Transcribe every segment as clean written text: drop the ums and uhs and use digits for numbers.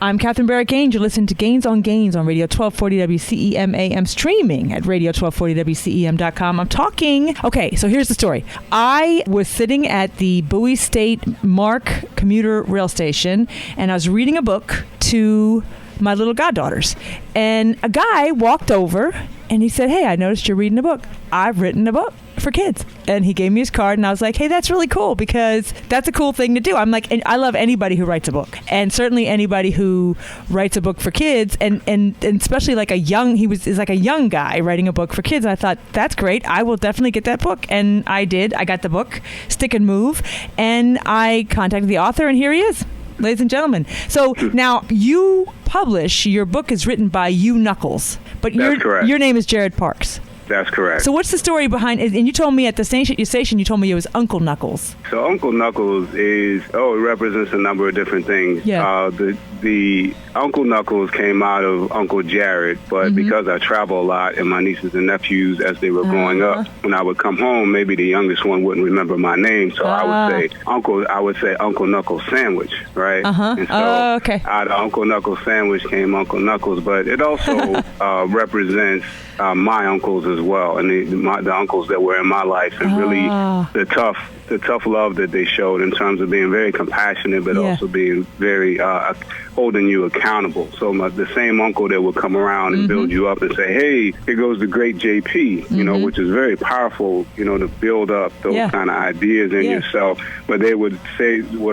I'm Catherine Barrett Gaines. You're listening to Gaines on Gaines on Radio 1240 WCEM AM, streaming at radio1240WCEM.com. I'm talking. Okay, so here's the story. I was sitting at the Bowie State MARC commuter rail station, and I was reading a book to my little goddaughters. And a guy walked over, and he said, "Hey, I noticed you're reading a book. I've written a book for kids." And he gave me his card, and I was like, "Hey, that's really cool, because that's a cool thing to do." I'm like, and I love anybody who writes a book, and certainly anybody who writes a book for kids, and especially like is like a young guy writing a book for kids. And I thought, that's great. I will definitely get that book. And I did. I got the book, Stick and Move, and I contacted the author, and here he is, ladies and gentlemen. So now you publish, your book is written by you, Knuckles, but your name is Jared Parks. That's correct. So what's the story behind it? And you told me at the station, you told me it was Uncle Knuckles. So Uncle Knuckles it represents a number of different things. Yeah. The Uncle Knuckles came out of Uncle Jared, but because I travel a lot, and my nieces and nephews, as they were growing up, when I would come home, maybe the youngest one wouldn't remember my name, so I would say Uncle Knuckles Sandwich, right? And so out of Uncle Knuckles Sandwich came Uncle Knuckles, but it also represents my uncles as well, and the uncles that were in my life, and really the tough love that they showed in terms of being very compassionate, but also being very holding you accountable. So the same uncle that would come around and build you up and say, "Hey, here goes the great JP," you know, which is very powerful, you know, to build up those kind of ideas in yourself. But they would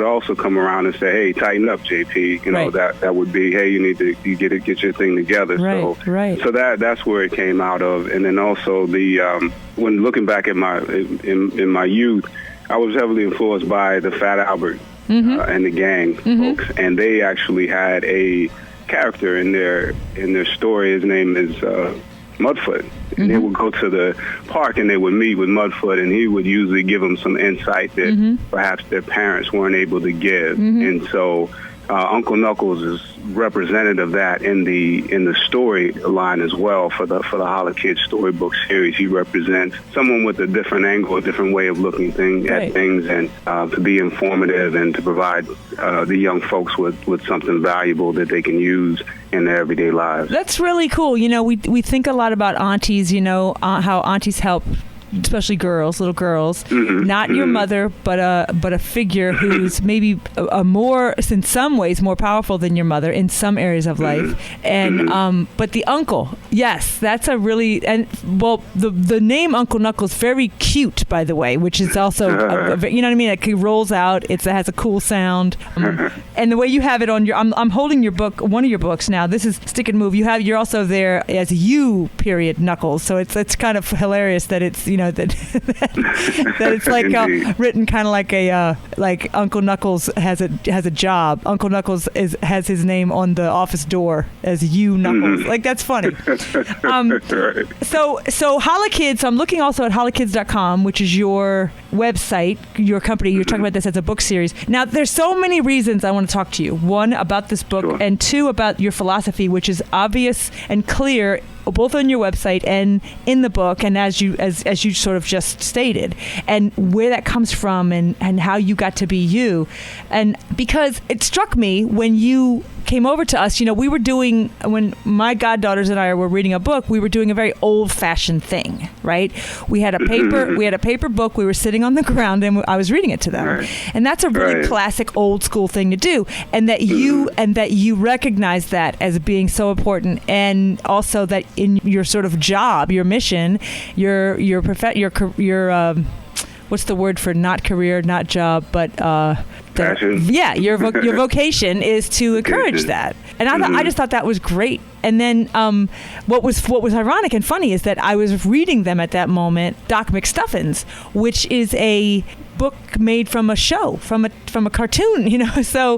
also come around and say, "Hey, tighten up, JP." You know, that would be, "Hey, you need to get your thing together." So that's where it came out of. And then also when looking back at in my youth, I was heavily influenced by the Fat Albert and the gang folks, and they actually had a character in their story. His name is Mudfoot, and they would go to the park and they would meet with Mudfoot, and he would usually give them some insight that perhaps their parents weren't able to give. And so Uncle Knuckles is representative of that in the storyline as well for the Holla Kids storybook series. He represents someone with a different angle, a different way of looking at things, and to be informative and to provide the young folks with something valuable that they can use in their everyday lives. That's really cool. You know, we think a lot about aunties. You know, how aunties help, especially little girls, not your mother, but a figure who's maybe a more, in some ways, more powerful than your mother in some areas of life. And but the uncle, yes, that's a really, and well, the name Uncle Knuckles, very cute, by the way, which is also you know what I mean. It rolls out. It has a cool sound, and the way you have it on your, I'm holding your book, one of your books now. This is Stick and Move. You're also there as you period Knuckles. So it's kind of hilarious that it's, you know, that it's like written kind of like Uncle Knuckles has a job. Uncle Knuckles has his name on the office door as you Knuckles. Like, that's funny. So Holla Kids. So I'm looking also at hollakids.com, which is your website, your company. You're talking about this as a book series. Now, there's so many reasons I want to talk to you. One, about this book, and two, about your philosophy, which is obvious and clear, both on your website and in the book, and as you sort of just stated, and where that comes from, and how you got to be you. And because it struck me when you came over to us, you know, when my goddaughters and I were reading a book, we were doing a very old-fashioned thing, right? We had a paper book, we were sitting on the ground, and I was reading it to them. And that's a really classic old school thing to do. And that you recognize that as being so important, and also that in your sort of job, your mission, your what's the word for not career, not job, but passion. Yeah, your vocation is to encourage that. And I just thought that was great. And then what was ironic and funny is that I was reading them at that moment, Doc McStuffins, which is a book made from a show, from a cartoon, you know. So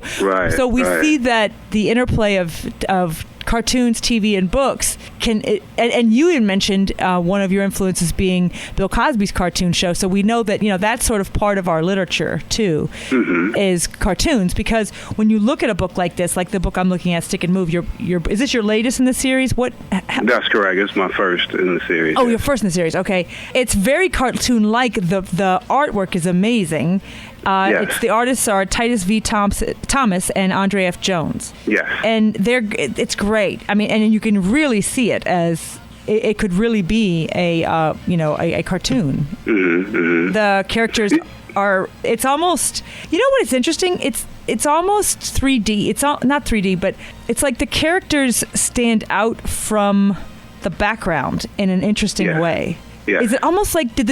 we see that the interplay of cartoons, TV, and books and you had mentioned one of your influences being Bill Cosby's cartoon show. So we know that, you know, that's sort of part of our literature too, is cartoons. Because when you look at a book like this, like the book I'm looking at, Stick and Move, is this your latest in the series? That's correct. It's my first in the series. Oh, your first in the series. Okay, it's very cartoon-like. The artwork is amazing. It's the artists are Titus V. Thomas and Andre F. Jones. Yes. And it's great. I mean, and you can really see it as it could really be a cartoon. The characters are. It's almost. You know what? It's interesting. It's almost 3D. It's not 3D, but it's like the characters stand out from the background in an interesting way. Yeah. Is it almost like did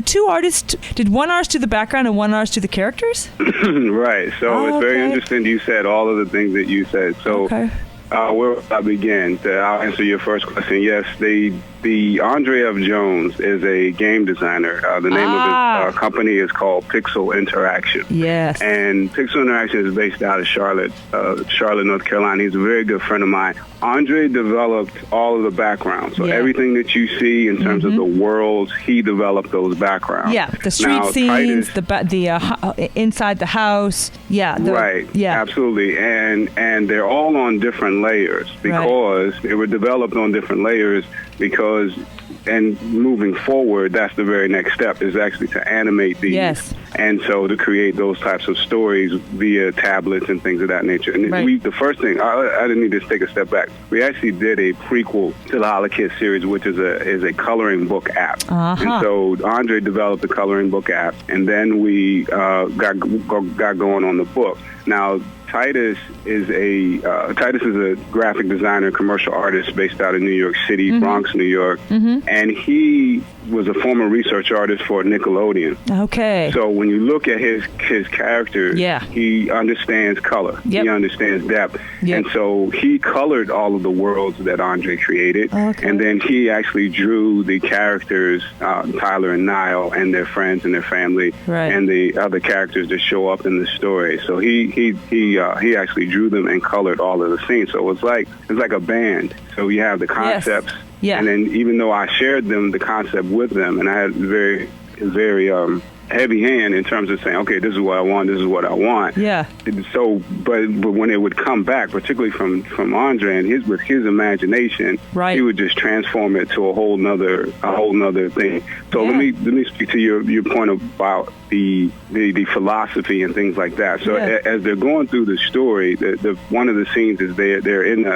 one artist do the background and one artist do the characters? Right. So it's very interesting. You said all of the things that you said. So where I begin, I'll answer your first question. Yes, the Andre F. Jones is a game designer. The name of his company is called Pixel Interaction. Yes. And Pixel Interaction is based out of Charlotte, North Carolina. He's a very good friend of mine. Andre developed all of the backgrounds. So everything that you see in terms of the worlds, he developed those backgrounds. Yeah, the street scenes, the inside the house. Yeah. Right. Yeah. Absolutely. And they're all on different layers because they were developed on different layers and moving forward, that's the very next step is actually to animate these. Yes. And so to create those types of stories via tablets and things of that nature. And the first thing, I didn't need to take a step back. We actually did a prequel to the HoloKids series, which is a coloring book app. And so Andre developed the coloring book app, and then we got going on the book. Now, Titus is a graphic designer, commercial artist based out of New York City, Bronx, New York, and he was a former research artist for Nickelodeon. Okay. So when you look at his character, he understands color. He understands depth. And so he colored all of the worlds that Andre created. Okay. And then he actually drew the characters, Tyler and Niall and their friends and their family and the other characters that show up in the story. So he actually drew them and colored all of the scenes. So it's like a band. So you have the concepts. Yes. Yeah. And then even though I shared the concept with them, and I had very, very heavy hand in terms of saying, okay, this is what I want. Yeah. So, but when it would come back, particularly from Andre and with his imagination, he would just transform it to a whole nother thing. So let me speak to your point about the philosophy and things like that. So as they're going through the story, the one of the scenes is they're in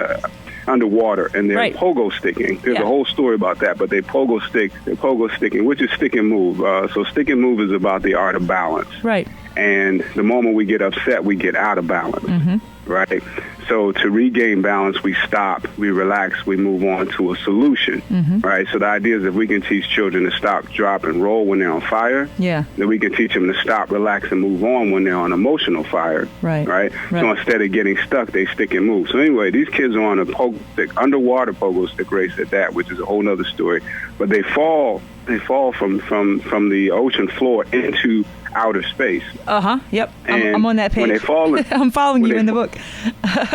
underwater and they're pogo sticking. There's a whole story about that, but they're pogo sticking, which is stick and move. So stick and move is about the art of balance. Right. And the moment we get upset, we get out of balance. Right. So to regain balance, we stop, we relax, we move on to a solution. Right. So the idea is if we can teach children to stop, drop, and roll when they're on fire, then we can teach them to stop, relax, and move on when they're on emotional fire. Right. So instead of getting stuck, they stick and move. So anyway, these kids are on a pogo stick, underwater pogo stick race at that, which is a whole other story. But they fall from the ocean floor into outer space. Yep. I'm on that page. When they fall I'm following you in the book.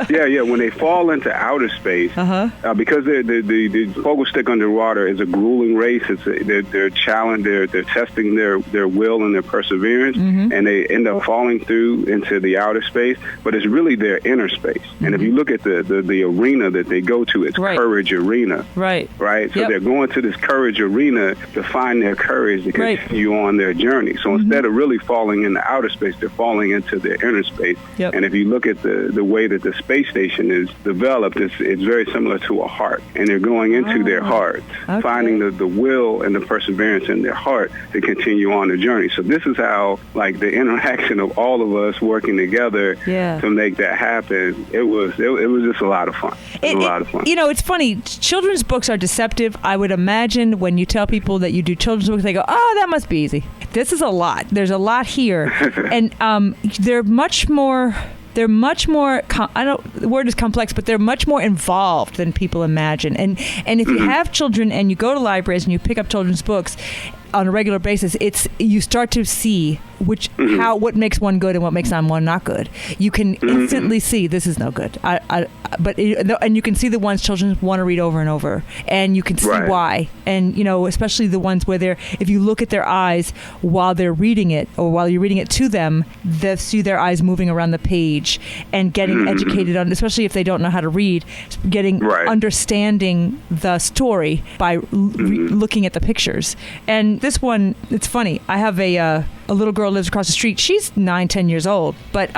When they fall into outer space, because the pogo stick underwater is a grueling race. They're challenged. They're testing their will and their perseverance, and they end up falling through into the outer space. But it's really their inner space. And if you look at the arena that they go to, it's Courage Arena. Right. So they're going to this Courage Arena to find their courage to continue on their journey. So instead of really falling into outer space, they're falling into their inner space. And if you look at the way that the space station is developed, it's very similar to a heart. And they're going into their heart, finding the will and the perseverance in their heart to continue on the journey. So this is how, like, the interaction of all of us working together to make that happen, it was just a lot of fun. It was a lot of fun. You know, it's funny. Children's books are deceptive. I would imagine when you tell people that you do children's books, they go, oh, that must be easy. This is a lot. There's a lot here. And they're much more, the word is complex, but they're much more involved than people imagine. And if you have children and you go to libraries and you pick up children's books on a regular basis, you start to see what makes one good and what makes one not good. You can instantly see this is no good. And you can see the ones children want to read over and over, and you can see why. And especially the ones where if you look at their eyes while they're reading it, or while you're reading it to them, they see their eyes moving around the page and getting educated on, especially if they don't know how to read, understanding the story by looking at the pictures. And this one, it's funny. I have a little girl lives across the street. She's 9-10 years old, but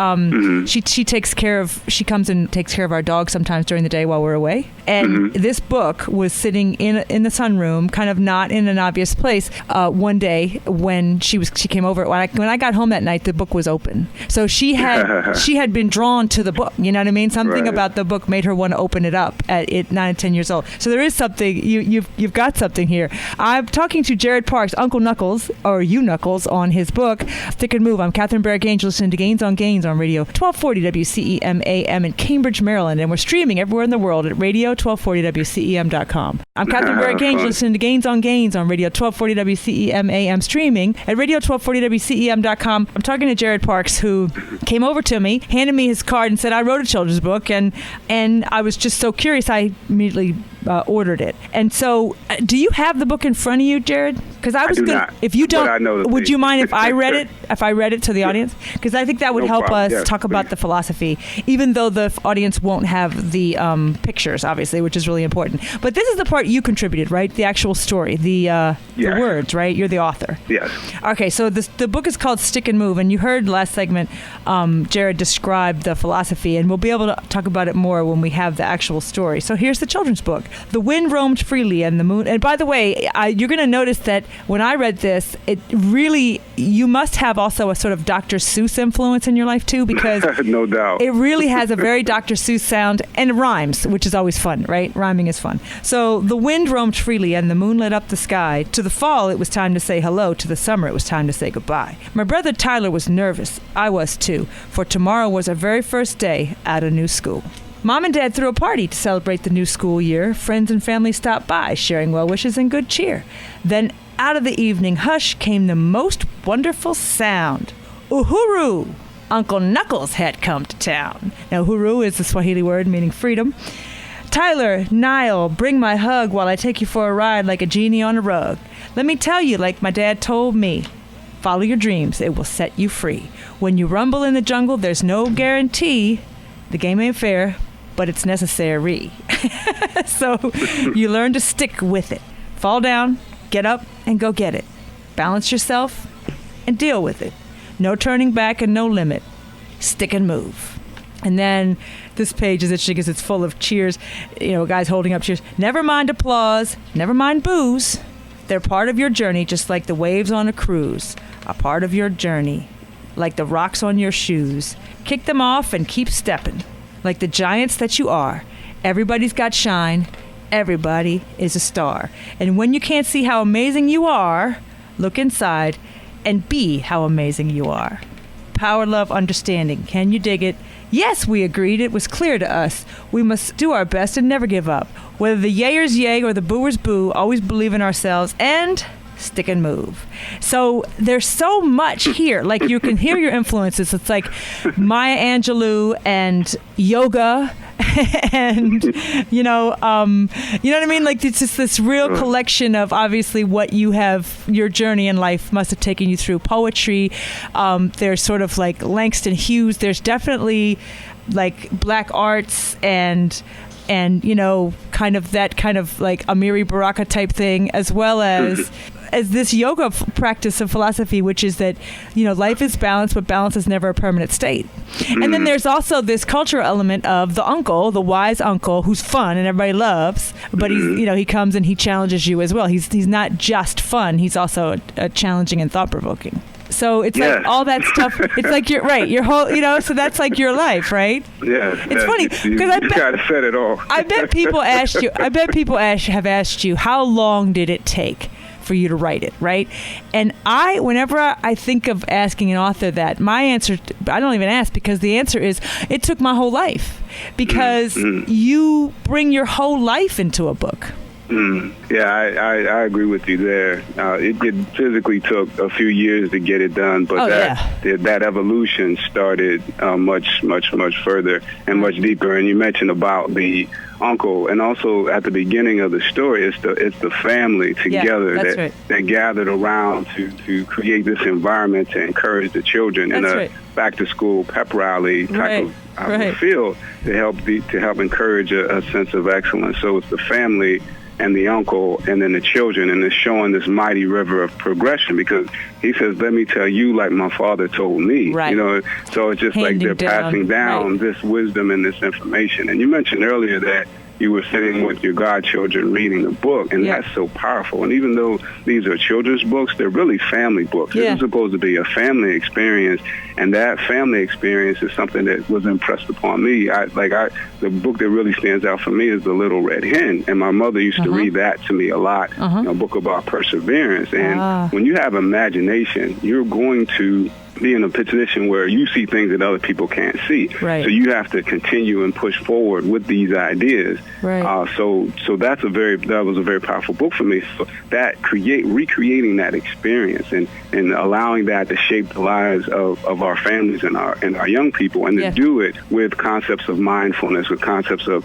she comes and takes care of our dog sometimes during the day while we're away. And this book was sitting in the sunroom, kind of not in an obvious place. One day when she came over, when I got home that night, the book was open. So she had been drawn to the book. You know what I mean? Something about the book made her want to open it up at 9 and 10 years old. So there is something. You've got something here. I'm talking to Jared Parks, Uncle Knuckles, or you Knuckles, on his book Stick and Move. I'm Catherine Barrett-Gaines. You're listening to Gaines on Gaines on Radio 1240 WCEM AM in Cambridge, Maryland, and we're streaming everywhere in the world at radio1240WCEM.com. I'm Catherine Barrett-Gaines. You're listening to Gaines on Gaines on Radio 1240 WCEM AM, streaming at radio1240WCEM.com. I'm talking to Jared Parks, who came over to me, handed me his card, and said, I wrote a children's book, and I was just so curious, I immediately ordered it. And so, do you have the book in front of you, Jared? Because I was going. If you don't, would you mind if I read it? If I read it to the audience, because I think that would help us talk about the philosophy, even though the audience won't have the pictures, obviously, which is really important. But this is the part you contributed, right? The actual story, the words, right? You're the author. Yes. Okay, so the book is called Stick and Move, and you heard last segment Jared describe the philosophy, and we'll be able to talk about it more when we have the actual story. So here's the children's book. The wind roamed freely and the moon. And by the way, you're going to notice that when I read this, it really, you must have also a sort of Dr. Seuss influence in your life too, because no doubt, it really has a very Dr. Seuss sound, and it rhymes, which is always fun, right? Rhyming is fun. So the wind roamed freely and the moon lit up the sky. To the fall, it was time to say hello. To the summer, it was time to say goodbye. My brother Tyler was nervous. I was too, for tomorrow was our very first day at a new school. Mom and Dad threw a party to celebrate the new school year. Friends and family stopped by, sharing well wishes and good cheer. Then, out of the evening hush, came the most wonderful sound. Uhuru! Uncle Knuckles had come to town. Now, uhuru is the Swahili word meaning freedom. Tyler, Niall, bring my hug while I take you for a ride like a genie on a rug. Let me tell you, like my dad told me, follow your dreams, it will set you free. When you rumble in the jungle, there's no guarantee. The game ain't fair, but it's necessary. So you learn to stick with it. Fall down, get up, and go get it. Balance yourself and deal with it. No turning back and no limit. Stick and move. And then this page is interesting because it's full of cheers. You know, guys holding up cheers. Never mind applause. Never mind boos. They're part of your journey, just like the waves on a cruise. A part of your journey, like the rocks on your shoes. Kick them off and keep stepping. Like the giants that you are. Everybody's got shine. Everybody is a star. And when you can't see how amazing you are, look inside and be how amazing you are. Power, love, understanding. Can you dig it? Yes, we agreed. It was clear to us. We must do our best and never give up. Whether the yayers yay or the booers boo, always believe in ourselves and stick and move. So there's so much here. Like you can hear your influences. It's like Maya Angelou and yoga and, you know what I mean? Like it's just this real collection of obviously what you have, your journey in life must have taken you through. Poetry. There's sort of like Langston Hughes. There's definitely like black arts and you know, kind of that kind of like Amiri Baraka type thing, as well as this yoga practice of philosophy, which is that, you know, life is balanced, but balance is never a permanent state. And then there's also this cultural element of the uncle, the wise uncle, who's fun and everybody loves, but he's, you know, he comes and he challenges you as well. He's not just fun; he's also challenging and thought-provoking. So it's like all that stuff. It's like you're right. Your whole, you know. So that's like your life, right? Yeah. It's funny because I bet got to set it all. I bet people asked you. I bet people have asked you, how long did it take for you to write it, right? And whenever I think of asking an author that, my answer, I don't even ask, because the answer is, it took my whole life, because you bring your whole life into a book. Yeah, I agree with you there. It physically took a few years to get it done, but that evolution started much further and much deeper. And you mentioned about the uncle, and also at the beginning of the story, it's the family together that gathered around to create this environment to encourage the children in a back to school pep rally type of feel to help encourage a sense of excellence. So it's the family and the uncle and then the children, and it's showing this mighty river of progression, because he says, let me tell you like my father told me. Right. You know, so it's just Handing like they're passing down this wisdom and this information. And you mentioned earlier that you were sitting with your godchildren reading a book, and that's so powerful. And even though these are children's books, they're really family books. This is supposed to be a family experience, and that family experience is something that was impressed upon me. The book that really stands out for me is The Little Red Hen, and my mother used to read that to me a lot, a book about perseverance. And when you have imagination, you're going to be in a position where you see things that other people can't see. Right. So you have to continue and push forward with these ideas. Right. So that was a very powerful book for me. So that recreating that experience and allowing that to shape the lives of our families and our young people, and to do it with concepts of mindfulness, with concepts of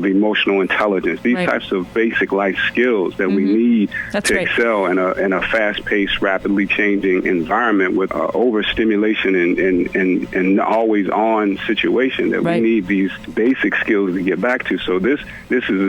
emotional intelligence, these types of basic life skills that we need to excel in a fast-paced, rapidly changing environment with overstimulation and always on situation, that we need these basic skills to get back to. So this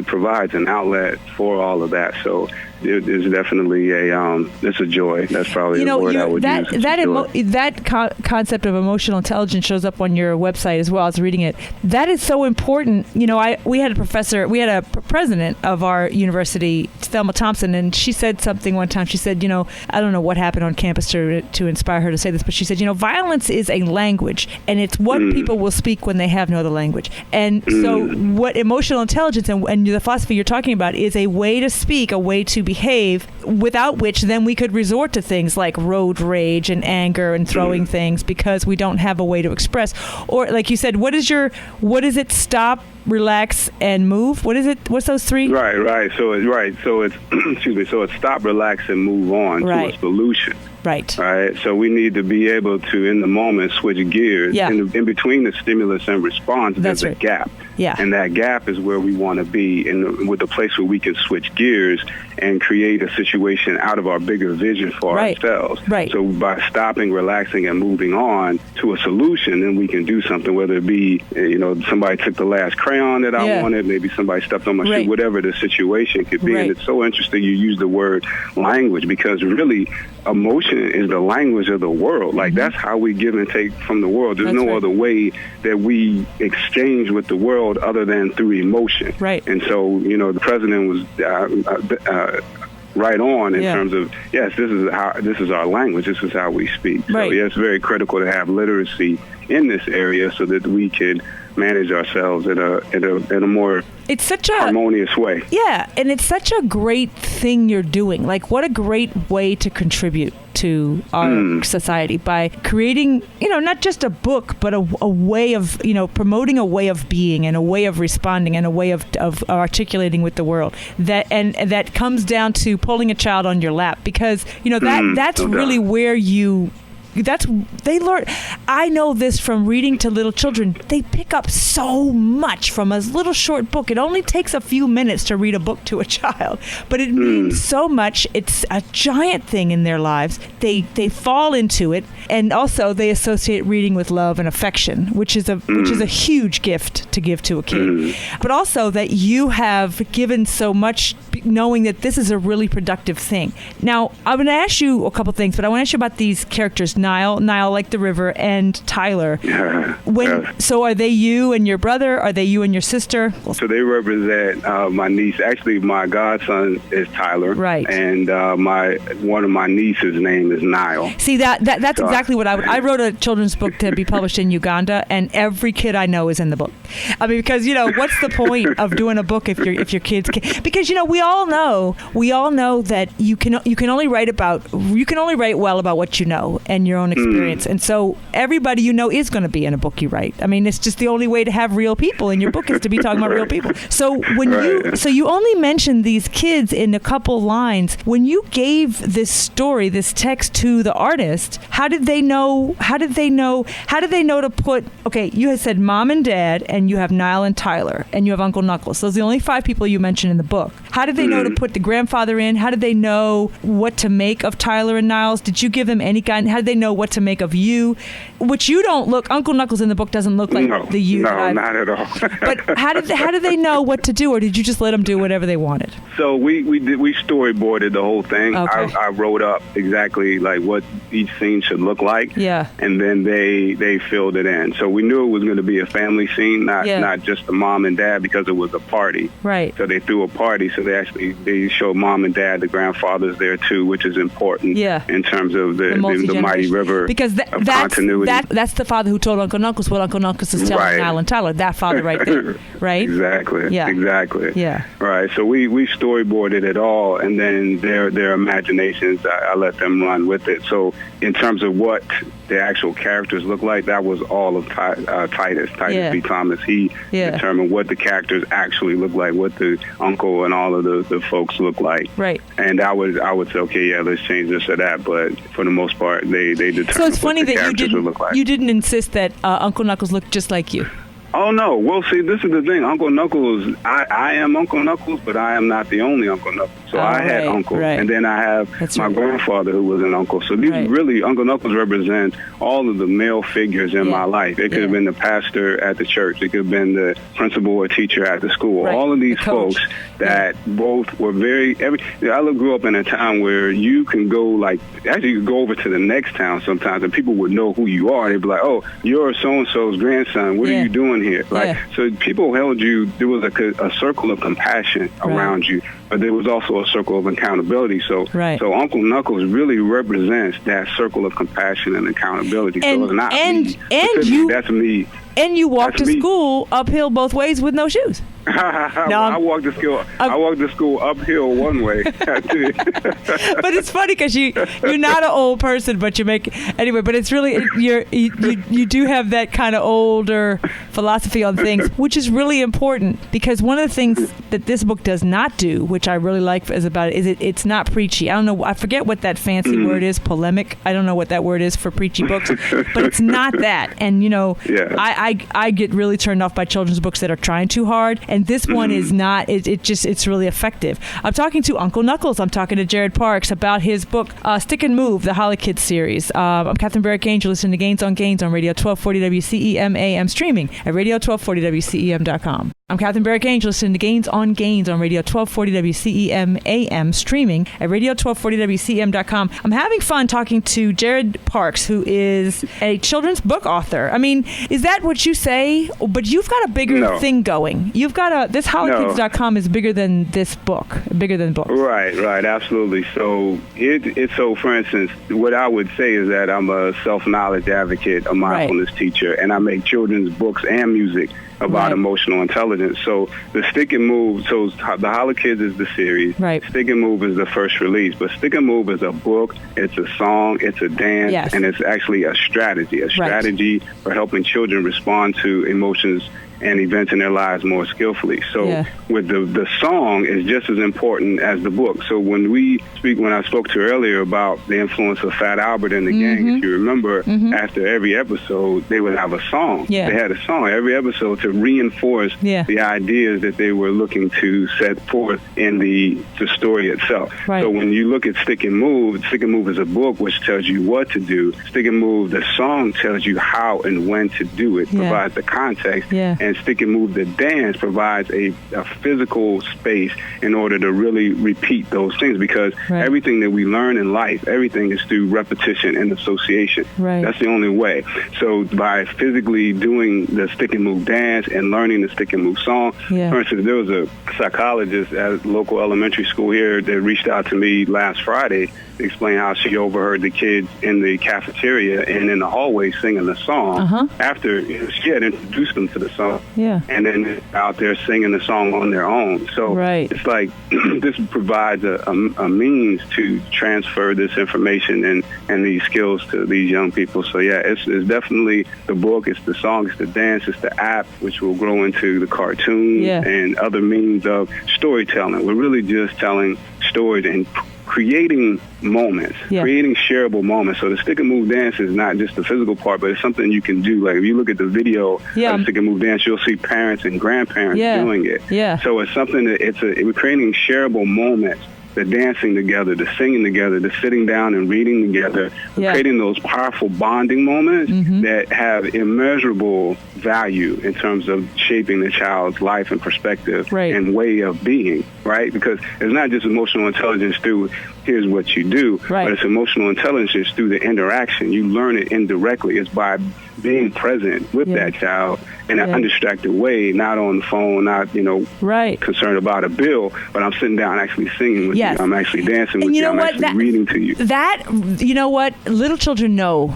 provides an outlet for all of that. So it's definitely it's a joy. That's probably the word I would use. That concept of emotional intelligence shows up on your website as well. I was reading it. That is so important. You know, we had a president of our university, Thelma Thompson, and she said something one time. She said, you know, I don't know what happened on campus to inspire her to say this, but she said, you know, violence is a language, and it's what people will speak when they have no other language. And so what emotional intelligence and the philosophy you're talking about is a way to speak, a way to behave, without which then we could resort to things like road rage and anger and throwing things because we don't have a way to express. Or like you said, what is it? Stop, relax, and move. What is it? What's those three? Right. So it's excuse me. So it's stop, relax, and move on to a solution. Right. So we need to be able to, in the moment, switch gears. Yeah. In between the stimulus and response, there's a gap. Yeah. And that gap is where we want to be, with a place where we can switch gears and create a situation out of our bigger vision for ourselves. Right. So by stopping, relaxing, and moving on to a solution, then we can do something, whether it be, somebody took the last crayon that I wanted, maybe somebody stepped on my shoe, whatever the situation could be. And it's so interesting you use the word language, because really emotion is the language of the world. Like that's how we give and take from the world. There's no other way that we exchange with the world other than through emotion. Right. And so, the president was right on in terms of, yes, this is our language. This is how we speak. So it's very critical to have literacy in this area so that we could manage ourselves in a more harmonious way. Yeah, and it's such a great thing you're doing. Like, what a great way to contribute to our society by creating, not just a book, but a way of, promoting a way of being and a way of responding and a way of articulating with the world. That comes down to pulling a child on your lap, because, that's really where they learn. I know this from reading to little children. They pick up so much from a little short book. It only takes a few minutes to read a book to a child, but it means so much. It's a giant thing in their lives. They fall into it, and also they associate reading with love and affection, which is a huge gift to give to a kid. But also that you have given so much, knowing that this is a really productive thing. Now, I'm going to ask you a couple things, but I want to ask you about these characters. Nile like the river, and Tyler. So are they you and your brother? Are they you and your sister? So they represent my niece. Actually, my godson is Tyler. Right. And one of my nieces' name is Nile. See, that's exactly what I wrote a children's book to be published in Uganda, and every kid I know is in the book. I mean, because what's the point of doing a book if your kids can? Because we all know that you can only write well about what you know and your own experience. And so everybody is going to be in a book you write. I mean, it's just the only way to have real people in your book is to be talking about real people. So you only mentioned these kids in a couple lines. When you gave this story, this text to the artist, how did they know to put, okay, you had said mom and dad, and you have Nile and Tyler, and you have Uncle Knuckles. Those are the only 5 people you mentioned in the book. How did they know to put the grandfather in? How did they know what to make of Tyler and Niles? Did you give them any guidance? How did they know know what to make of you, which you don't look. Uncle Knuckles in the book doesn't look like the you. No, not at all. But how did they know what to do, or did you just let them do whatever they wanted? So we storyboarded the whole thing. Okay. I wrote up exactly like what each scene should look like. Yeah. And then they filled it in. So we knew it was going to be a family scene, not just the mom and dad, because it was a party. Right. So they threw a party. So they showed mom and dad, the grandfathers there too, which is important. Yeah. In terms of the Mighty River because of continuity. That's the father who told Uncle Knuckles what Uncle Knuckles is telling Alan Tyler. That father right there. Right. Exactly. Yeah. Exactly. Yeah. Right. So we storyboarded it all, and then their imaginations, I let them run with it. So in terms of what the actual characters look like, that was all of Titus B. Thomas. He determined what the characters actually look like, what the uncle and all of the folks look like. Right. And I would say, okay, yeah, let's change this or that. But for the most part, they determined so it's funny what the that characters would look like. You didn't insist that Uncle Knuckles looked just like you. Oh, no. Well, see, this is the thing. Uncle Knuckles, I am Uncle Knuckles, but I am not the only Uncle Knuckles. So I had Uncle, and then I have my grandfather who was an uncle. So these really, Uncle Knuckles represents all of the male figures in my life. It could have been the pastor at the church. It could have been the principal or teacher at the school. All of these folks that both were I grew up in a town where you can go, actually you could go over to the next town sometimes and people would know who you are. They'd be like, oh, you're so-and-so's grandson. What are you doing here? So people held you, there was a circle of compassion around you, but there was also a circle of accountability. So Uncle Knuckles really represents that circle of compassion and accountability. So it's not me. That's me. And you walk to school uphill both ways with no shoes. I walked to school uphill one way. But it's funny because you're not an old person, but you make anyway. But it's really you do have that kind of older philosophy on things, which is really important because one of the things that this book does not do, which I really like is it's not preachy. I don't know. I forget what that fancy word is. Polemic. I don't know what that word is for preachy books, but it's not that. And I get really turned off by children's books that are trying too hard. And this one is not. It's really effective. I'm talking to Uncle Knuckles. I'm talking to Jared Parks about his book, Stick and Move, the Holly Kids series. I'm Catherine Barrett Angel, listening to Gains on Radio 1240 WCEM AM, streaming at radio1240WCEM.com. I'm Catherine Barrett Angel, listening to Gains on Radio 1240 WCEM AM, streaming at radio1240WCEM.com. I'm having fun talking to Jared Parks, who is a children's book author. I mean, is that what you say? But you've got a bigger thing going. You've got this HollyKids.com is bigger than this book, bigger than books. Right, absolutely. So so for instance, what I would say is that I'm a self-knowledge advocate, a mindfulness teacher, and I make children's books and music about emotional intelligence. So the Stick and Move, so the Holly Kids is the series. Right. Stick and Move is the first release, but Stick and Move is a book, it's a song, it's a dance, and it's actually a strategy for helping children respond to emotions and events in their lives more skillfully. So with the song is just as important as the book. So when I spoke to earlier about the influence of Fat Albert and the gang, if you remember, after every episode, they would have a song. Yeah. They had a song every episode to reinforce the ideas that they were looking to set forth in the story itself. Right. So when you look at Stick and Move is a book which tells you what to do. Stick and Move, the song tells you how and when to do it, provides the context. Yeah. And Stick and Move, the dance, provides a physical space in order to really repeat those things, because everything that we learn in life, everything is through repetition and association. Right. That's the only way. So by physically doing the Stick and Move dance and learning the Stick and Move song, for instance, there was a psychologist at a local elementary school here that reached out to me last Friday to explain how she overheard the kids in the cafeteria and in the hallway singing the song after she had introduced them to the song. Yeah. And then out there singing the song on their own. So it's like this provides a means to transfer this information and these skills to these young people. So it's definitely the book, it's the song, it's the dance, it's the app, which will grow into the cartoons and other means of storytelling. We're really just telling stories and creating moments, creating shareable moments. So the Stick and Move dance is not just the physical part, but it's something you can do. Like if you look at the video of the Stick and Move dance, you'll see parents and grandparents doing it. Yeah. So it's something that we're creating shareable moments the dancing together, the singing together, the sitting down and reading together, creating those powerful bonding moments that have immeasurable value in terms of shaping the child's life and perspective and way of being, right? Because it's not just emotional intelligence through here's what you do, but it's emotional intelligence through the interaction. You learn it indirectly. It's by being present with that child in an undistracted way, not on the phone, not, concerned about a bill, but I'm sitting down actually singing with you. I'm actually dancing with you. I'm actually reading to you. You know what? Little children know.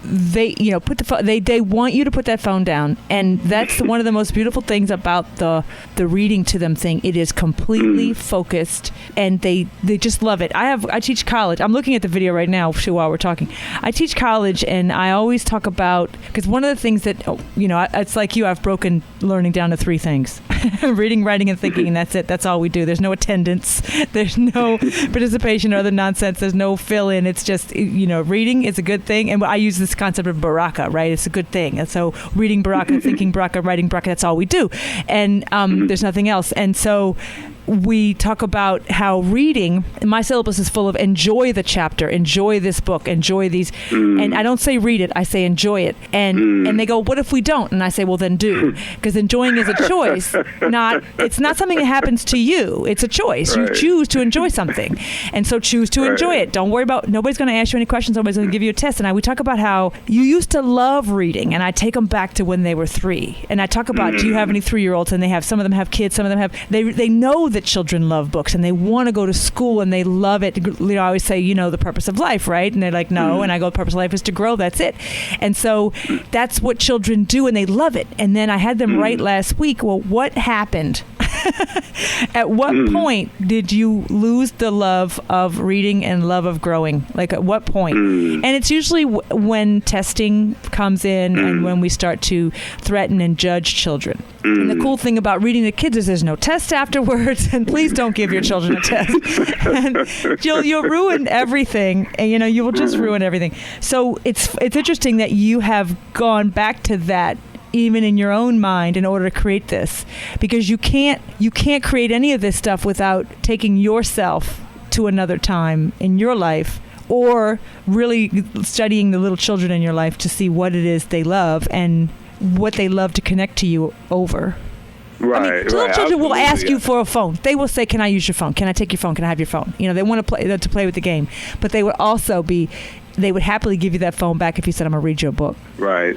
They want you to put that phone down, and that's one of the most beautiful things about the reading to them thing. It is completely focused, and they just love it. I teach college. I'm looking at the video right now while we're talking. I teach college, and I always talk about, because one of the things that it's like you. I've broken learning down to 3 things: reading, writing, and thinking, and that's it. That's all we do. There's no attendance. There's no participation or other nonsense. There's no fill in. It's just reading is a good thing. And I use this concept of baraka, right? It's a good thing. And so reading baraka, thinking baraka, writing baraka, that's all we do. And there's nothing else. And so we talk about how reading, my syllabus is full of enjoy the chapter, enjoy this book, enjoy these. And I don't say read it, I say enjoy it. And they go, what if we don't? And I say, well, then do. Because enjoying is a choice. It's not something that happens to you. It's a choice. You choose to enjoy something. And so choose to enjoy it. Don't worry about, nobody's going to ask you any questions. Nobody's going to give you a test. And we talk about how you used to love reading. And I take them back to when they were 3. And I talk about, do you have any 3-year-olds? And some of them have kids. Some of them have, they know that children love books and they want to go to school and they love it. I always say, the purpose of life, right? And they're like, no. And I go, the purpose of life is to grow. That's it. And so that's what children do, and they love it. And then I had them write last week, well, what happened? At what point did you lose the love of reading and love of growing? Like at what point? And it's usually when testing comes in and when we start to threaten and judge children. And the cool thing about reading to kids is there's no test afterwards, and please don't give your children a test. And you'll ruin everything, and you will just ruin everything. So it's interesting that you have gone back to that even in your own mind in order to create this, because you can't create any of this stuff without taking yourself to another time in your life, or really studying the little children in your life to see what it is they love and what they love to connect to you over. Right, little children will ask you for a phone. They will say, "Can I use your phone? Can I take your phone? Can I have your phone?" They want to play with the game, but they would also they would happily give you that phone back if you said, "I'm gonna read you a book." Right,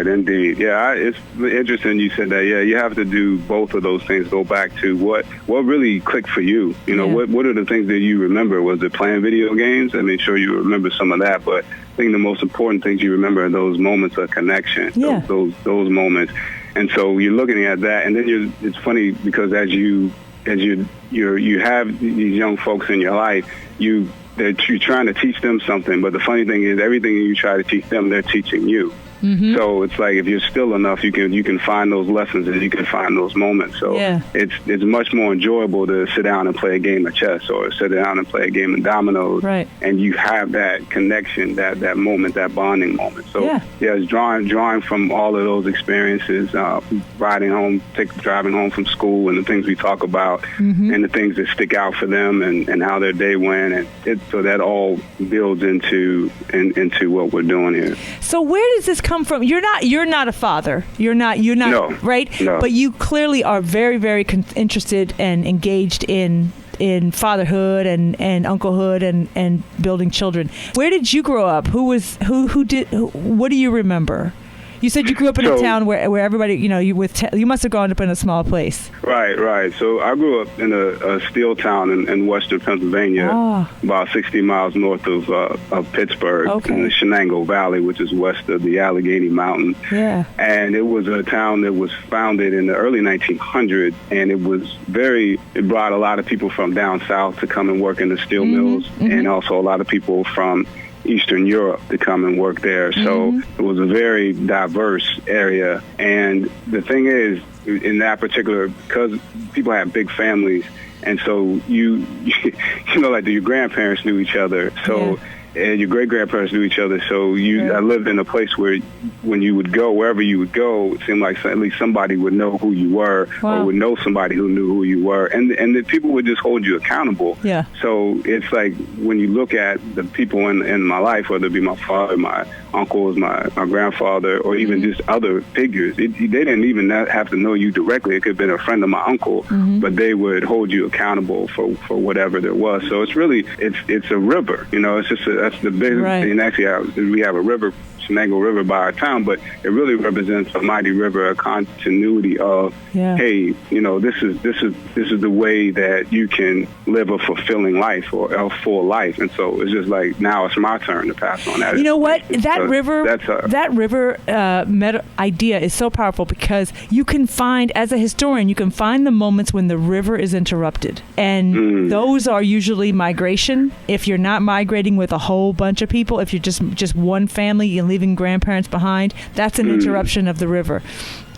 indeed. Yeah, it's interesting you said that. Yeah, you have to do both of those things. Go back to what really clicked for you. What are the things that you remember? Was it playing video games? I mean, sure you remember some of that, but I think the most important things you remember are those moments of connection. Yeah. Those moments. And so you're looking at that, and then it's funny because as you have these young folks in your life, you're trying to teach them something, but the funny thing is everything you try to teach them, they're teaching you. So it's like if you're still enough, you can find those lessons and you can find those moments. So it's much more enjoyable to sit down and play a game of chess or sit down and play a game of dominoes, and you have that connection, that moment, that bonding moment. So it's drawing from all of those experiences, driving home from school, and the things we talk about, and the things that stick out for them, and how their day went, and so that all builds into what we're doing here. So where does this come from? You're not a father. You're not no, right? No. But you clearly are very, very interested and engaged in fatherhood and unclehood and building children. Where did you grow up? What do you remember? You said you grew up in a town where everybody, you must have grown up in a small place. Right. So I grew up in a steel town in western Pennsylvania, about 60 miles north of Pittsburgh, in the Shenango Valley, which is west of the Allegheny Mountains. Yeah. And it was a town that was founded in the early 1900s, and it brought a lot of people from down south to come and work in the steel mills, and also a lot of people from Eastern Europe to come and work there. So it was a very diverse area. And the thing is, in that particular, because people have big families, and so like your grandparents knew each other. So and your great-grandparents knew each other. So I lived in a place where when you would go, wherever you would go, it seemed like at least somebody would know who you were, or would know somebody who knew who you were. And the people would just hold you accountable. Yeah. So it's like when you look at the people in my life, whether it be my father, my uncles, my grandfather, or even just other figures, they didn't even have to know you directly. It could have been a friend of my uncle, but they would hold you accountable for whatever there was. So it's really, it's a river. It's just that's the big thing. And actually, we have a river, Shenango River, by our town, but it really represents a mighty river, a continuity of, hey, this is the way that you can live a fulfilling life or a full life. And so it's just like, now it's my turn to pass on that. You know what? That river idea is so powerful, because you can find, as a historian, you can find the moments when the river is interrupted. And those are usually migration. If you're not migrating with a whole bunch of people, if you're just one family and leaving grandparents behind, that's an interruption of the river.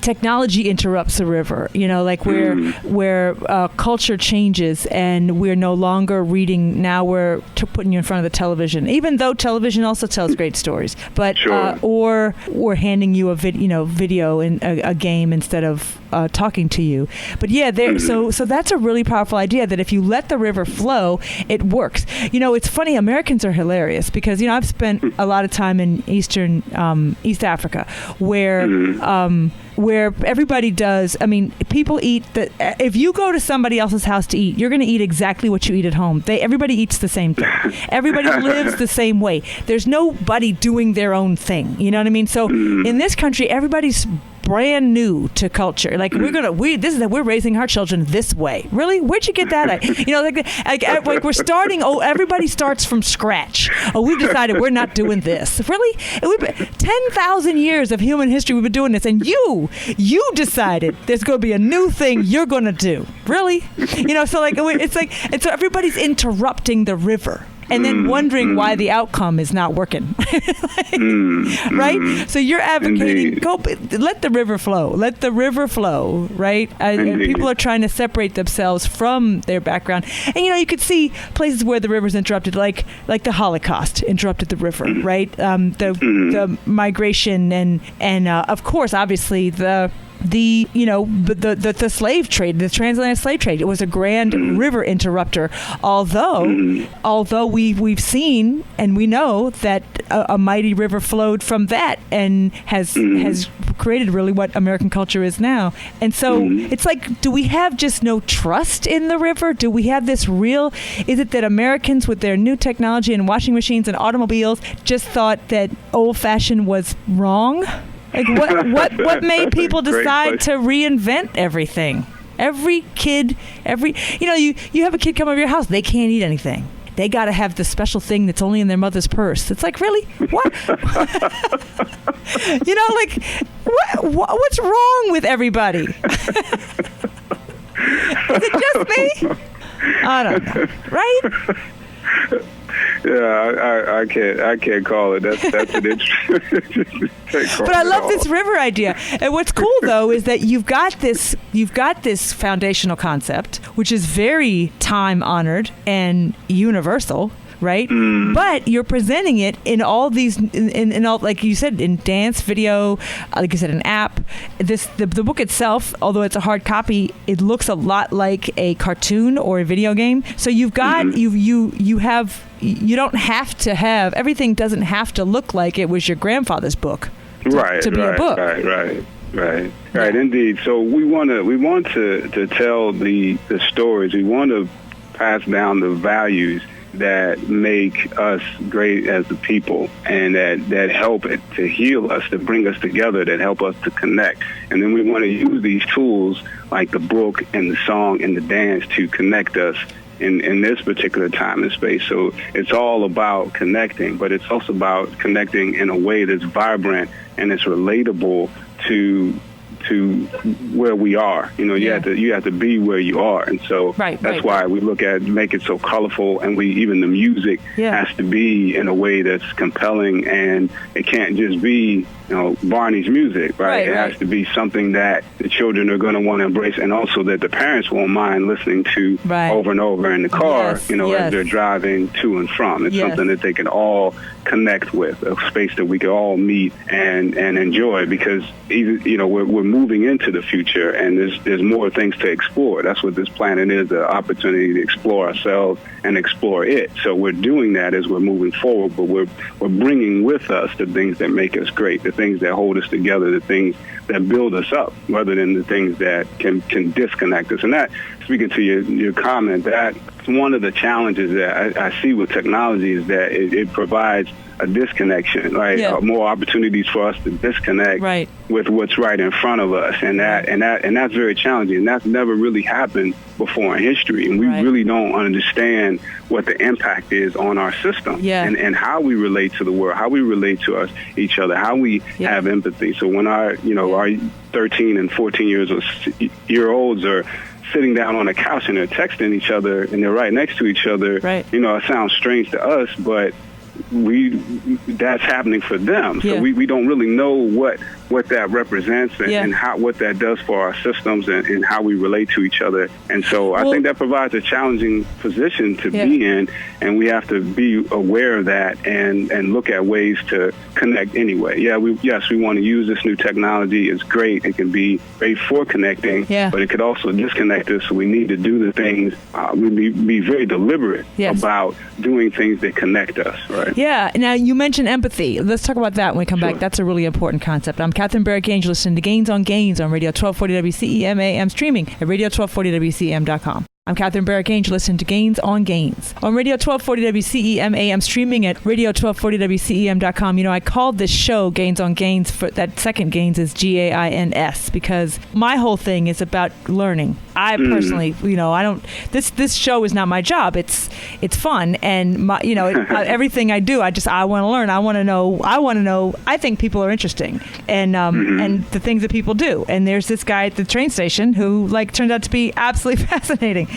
Technology interrupts the river, like where culture changes and we're no longer reading. Now we're putting you in front of the television, even though television also tells great stories. But or we're handing you a video in a game instead of talking to you. But so that's a really powerful idea, that if you let the river flow, it works. It's funny. Americans are hilarious, because I've spent a lot of time in East Africa, where everybody does. I mean, people eat if you go to somebody else's house to eat, you're going to eat exactly what you eat at home. Everybody eats the same thing. Everybody lives the same way. There's nobody doing their own thing. You know what I mean? So in this country, everybody's brand new to culture. Like we're raising our children this way. Really? Where'd you get that at? Like we're starting. Oh, everybody starts from scratch. Oh, we've decided we're not doing this. Really? 10,000 years of human history we've been doing this, and you decided there's going to be a new thing you're going to do. Really? So it's so everybody's interrupting the river. And then wondering why the outcome is not working, right? So you're advocating, let the river flow. Let the river flow, right? And people are trying to separate themselves from their background. And, you could see places where the river's interrupted, like the Holocaust interrupted the river, right? The migration and of course, obviously, the slave trade, the transatlantic slave trade. It was a grand river interrupter. Although we've seen and we know that a mighty river flowed from that and has created really what American culture is now. And so it's like, do we have just no trust in the river? Do we have this real? Is it that Americans with their new technology and washing machines and automobiles just thought that old-fashioned was wrong? Like what made people decide to reinvent everything? Every kid, you have a kid come over your house, they can't eat anything. They got to have the special thing that's only in their mother's purse. It's like, really? What? What's wrong with everybody? Is it just me? I don't know, right? Yeah, I can't call it. That's an interesting. But I love this river idea. And what's cool though is that you've got this foundational concept, which is very time honored and universal. Right? But you're presenting it in all these, in all, like you said, in dance, video, like you said, an app. The book itself, although it's a hard copy, it looks a lot like a cartoon or a video game. So you've got, you don't have to have, everything doesn't have to look like it was your grandfather's book to be a book. Right, indeed. So we want to tell the stories. We want to pass down the values that make us great as a people, and that help it to heal us, to bring us together, that help us to connect. And then we want to use these tools like the book and the song and the dance to connect us in this particular time and space. So it's all about connecting, but it's also about connecting in a way that's vibrant and it's relatable to to where we are. You know, you have to be where you are, and so that's why we look at make it so colorful, and even the music has to be in a way that's compelling, and it can't just be Barney's music, right? It has to be something that the children are going to want to embrace, and also that the parents won't mind listening to over and over in the car, as they're driving to and from. It's something that they can all connect with, a space that we can all meet and enjoy, because we're moving into the future, and there's more things to explore. That's what this planet is, the opportunity to explore ourselves and explore it. So we're doing that as we're moving forward, but we're bringing with us the things that make us great, the things that hold us together, the things that build us up, rather than the things that can disconnect us. And that, speaking to your comment, that's one of the challenges that I see with technology, is that it provides a disconnection, right? More opportunities for us to disconnect with what's right in front of us, and that's very challenging. And that's never really happened before in history, and we really don't understand what the impact is on our system and how we relate to the world, how we relate to each other, how we have empathy. So when our 13 and 14-year-olds are sitting down on a couch and they're texting each other and they're right next to each other, it sounds strange to us, but that's happening for them. So we don't really know what that represents and what that does for our systems and how we relate to each other. And so I think that provides a challenging position to be in, and we have to be aware of that and look at ways to connect anyway. We want to use this new technology. It's great. It can be great for connecting, but it could also disconnect us. So we need to do the things, be very deliberate about doing things that connect us, right? Yeah. Now, you mentioned empathy. Let's talk about that when we come back. That's a really important concept. I'm Catherine Barrett-Gaines. You're listening to Gains on Gains on Radio 1240 WCEM AM, streaming at radio1240WCEM.com. I'm Catherine Barrett-Gaines. You're listening to Gains on Gains on Radio 1240 WCEM AM, streaming at radio1240WCEM.com. I called this show Gains on Gains. For that second Gains is GAINS, because my whole thing is about learning. I personally, I don't. This show is not my job. It's fun, and everything I do, I want to learn. I want to know. I think people are interesting, and the things that people do. And there's this guy at the train station who turned out to be absolutely fascinating.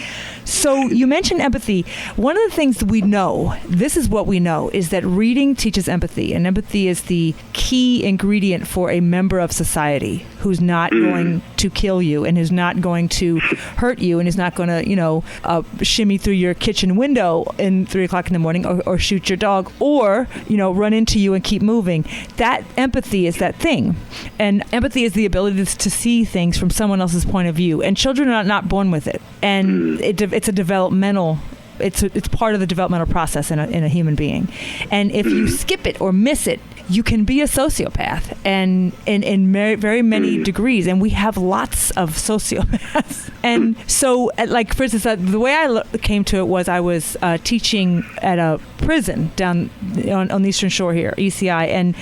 So you mentioned empathy. One of the things that we know, this is what we know, is that reading teaches empathy, and empathy is the key ingredient for a member of society who's not going to kill you, and who's not going to hurt you, and is not going to, shimmy through your kitchen window in 3 o'clock in the morning, or shoot your dog, or, run into you and keep moving. That empathy is that thing. And empathy is the ability to see things from someone else's point of view. And children are not born with it. And it's a developmental. It's part of the developmental process in a human being. And if you skip it or miss it, you can be a sociopath, and in very many degrees. And we have lots of sociopaths. And so, for instance, the way I came to it was I was teaching at a prison down on the Eastern Shore here, ECI, and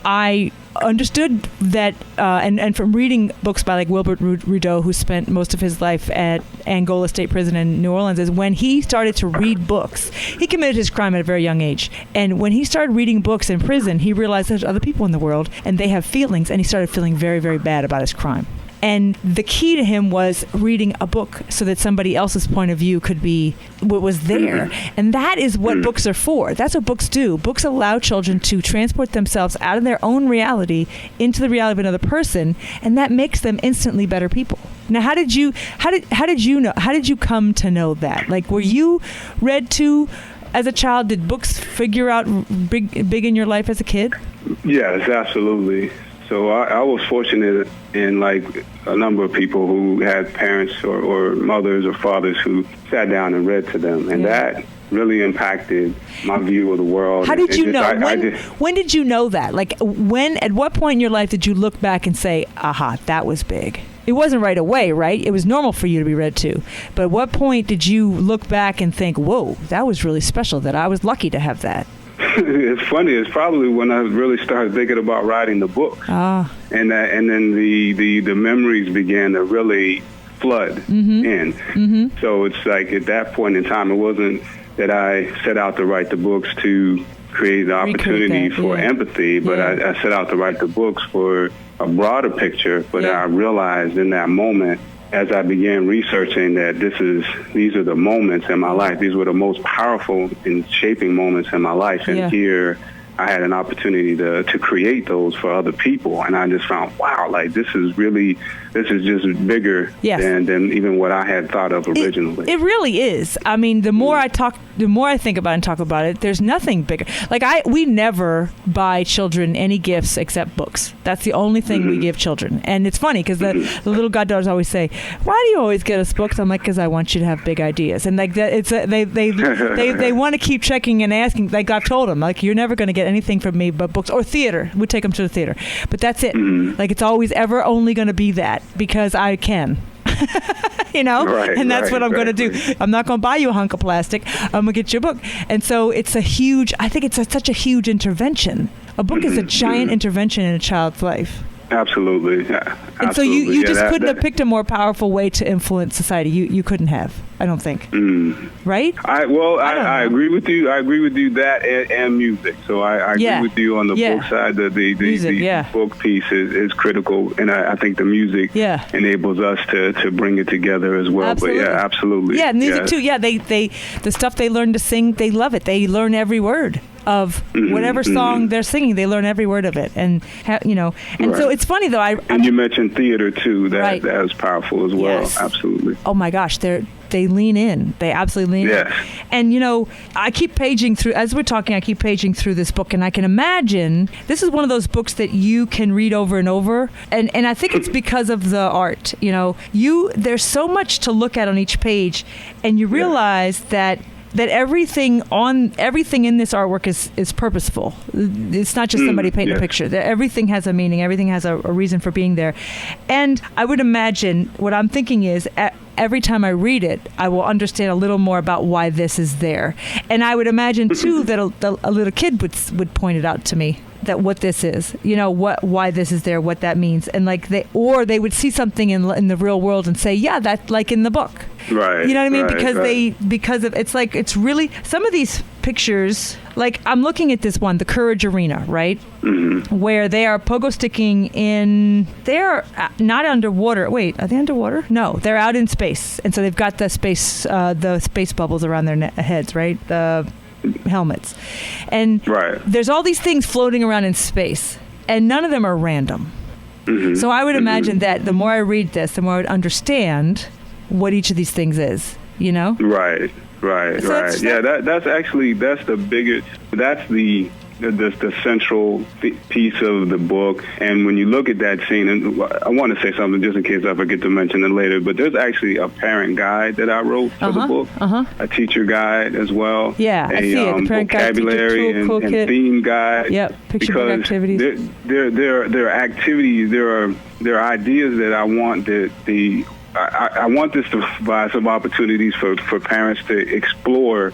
I understood that, and from reading books by Wilbert Rudeau, who spent most of his life at Angola State Prison in New Orleans, is when he started to read books. He committed his crime at a very young age. And when he started reading books in prison, he realized there's other people in the world, and they have feelings, and he started feeling very, very bad about his crime. And the key to him was reading a book so that somebody else's point of view could be what was there. And that is what books are for. That's what books do. Books allow children to transport themselves out of their own reality into the reality of another person, and that makes them instantly better people. Now, how did you come to know that? Were you read to as a child? Did books figure out big in your life as a kid? Yes, absolutely. So I was fortunate in a number of people who had parents or mothers or fathers who sat down and read to them, and that really impacted my view of the world. How did you know? When did you know that? At what point in your life did you look back and say, aha, that was big? It wasn't right away, right? It was normal for you to be read to. But at what point did you look back and think, whoa, that was really special, that I was lucky to have that? It's funny. It's probably when I really started thinking about writing the book, and then the memories began to really flood in. So it's at that point in time, it wasn't that I set out to write the books to create the opportunity that, for empathy, but I set out to write the books for a broader picture. But I realized in that moment, as I began researching, that these are the moments in my life. These were the most powerful and shaping moments in my life. And here I had an opportunity to create those for other people. And I just found, wow, like this is just bigger than even what I had thought of originally. It really is. I mean, the more I think about it and talk about it, there's nothing bigger. Like we never buy children any gifts except books. That's the only thing we give children. And it's funny because the little goddaughters always say, "Why do you always get us books?" I'm like, "Because I want you to have big ideas." And like that, they want to keep checking and asking. Like I've told them, like you're never going to get anything from me but books or theater. We take them to the theater, but that's it. Like it's always ever only going to be that because I can. You know, and that's what I'm going to do. I'm not going to buy you a hunk of plastic. I'm going to get you a book. And so it's I think it's such a huge intervention. A book is a giant intervention in a child's life. Absolutely. Yeah. And so you just couldn't have picked a more powerful way to influence society. You couldn't have, I don't think. Right? I agree with you. I agree with you that and music. So I agree with you on the book side. The music, book piece is critical, and I think the music enables us to bring it together as well. Absolutely. But absolutely. Yeah, music too. Yeah, they the stuff they learn to sing, they love it. They learn every word of whatever song they're singing. They learn every word of it, and so it's funny though. And you mentioned theater too. That is powerful as well. Yes. Absolutely. Oh my gosh, they lean in. They absolutely lean in. And I keep paging through as we're talking. I keep paging through this book, and I can imagine this is one of those books that you can read over and over. And I think it's because of the art. There's so much to look at on each page, and you realize that everything in this artwork is purposeful. It's not just somebody painting a picture. Everything has a meaning. Everything has a reason for being there. And I would imagine what I'm thinking is every time I read it, I will understand a little more about why this is there. And I would imagine too that a little kid would point it out to me, that what this is, why this is there, what that means, and they would see something in the real world and say, yeah, that's like in the book. Right. You know what I mean? Because it's really some of these pictures. Like I'm looking at this one, the Courage Arena, right? Where they are pogo sticking in. They're not underwater. Wait, are they underwater? No, they're out in space, and so they've got the space bubbles around their heads, right? The helmets, and there's all these things floating around in space, and none of them are random. So I would imagine that the more I read this, the more I would understand what each of these things is, Right. Yeah, that's the biggest, that's the central piece of the book. And when you look at that scene, and I want to say something just in case I forget to mention it later, but there's actually a parent guide that I wrote for the book, a teacher guide as well, I see it. The parent vocabulary guide, and theme guide. Yep, picture book activities. There are activities, there are ideas that I want I want this to provide some opportunities for parents to explore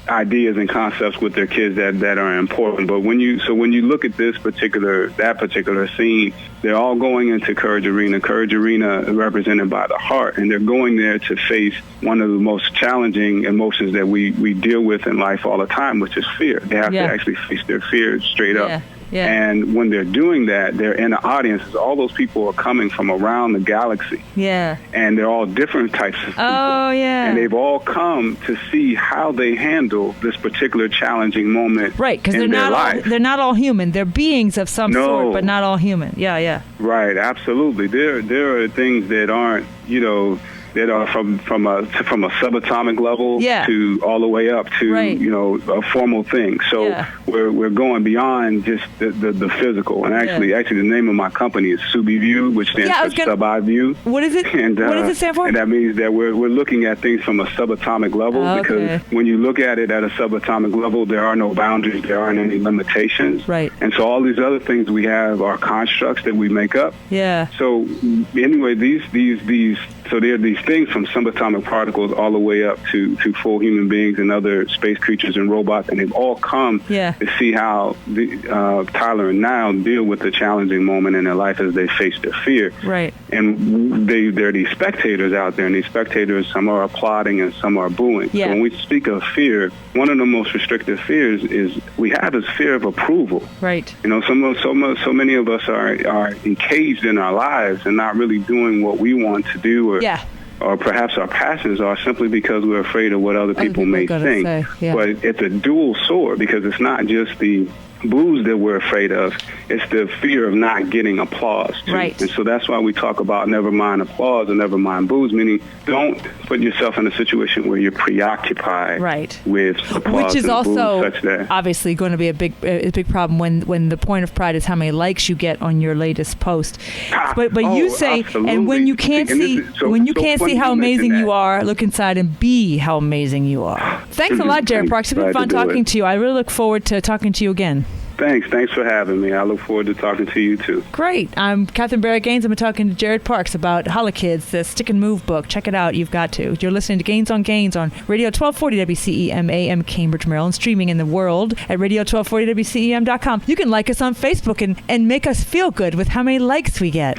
ideas and concepts with their kids that are important. But when you look at that particular scene, they're all going into Courage Arena. Courage Arena represented by the heart, and they're going there to face one of the most challenging emotions that we deal with in life all the time, which is fear. They have to actually face their fear straight up. Yeah. And when they're doing that, they're in the audience. All those people are coming from around the galaxy. Yeah. And they're all different types of people. Oh, yeah. And they've all come to see how they handle this particular challenging moment. Right, because they're not all human. They're beings of some sort, but not all human. Yeah. Right, absolutely. There are things that aren't, that are from a subatomic level to all the way up to a formal thing. So we're going beyond just the physical. And actually the name of my company is SubiView, which stands for Sub-I View. What is it? And what does it stand for? And that means that we're looking at things from a subatomic level, because when you look at it at a subatomic level, there are no boundaries, there aren't any limitations. Right. And so all these other things we have are constructs that we make up. Yeah. So anyway, these So there are these things from subatomic particles all the way up to full human beings and other space creatures and robots, and they've all come to see how Tyler and Niall deal with the challenging moment in their life as they face their fear. Right. And there are these spectators out there, and these spectators, some are applauding and some are booing. Yeah. So when we speak of fear, one of the most restrictive fears is we have this fear of approval. Right. You know, so many of us are encaged in our lives and not really doing what we want to do, or perhaps our passions are, simply because we're afraid of what other people may think. But it's a dual sword, because it's not just the booze that we're afraid of, it's the fear of not getting applause too. Right. And so that's why we talk about never mind applause and never mind booze, meaning don't put yourself in a situation where you're preoccupied with applause, which is also such that obviously going to be a big problem when the point of pride is how many likes you get on your latest post. But you say, absolutely. and when you can't see see how amazing you are, look inside and be how amazing you are. Thanks a lot, Jared Parks. It's been fun talking to you. I really look forward to talking to you again. Thanks for having me. I look forward to talking to you too. Great. I'm Catherine Barrett Gaines. I'm talking to Jared Parks about Holokids, the Stick and Move book. Check it out. You've got to. You're listening to Gaines on Radio 1240 WCEM AM Cambridge, Maryland, streaming in the world at radio1240wcem.com. You can like us on Facebook and make us feel good with how many likes we get.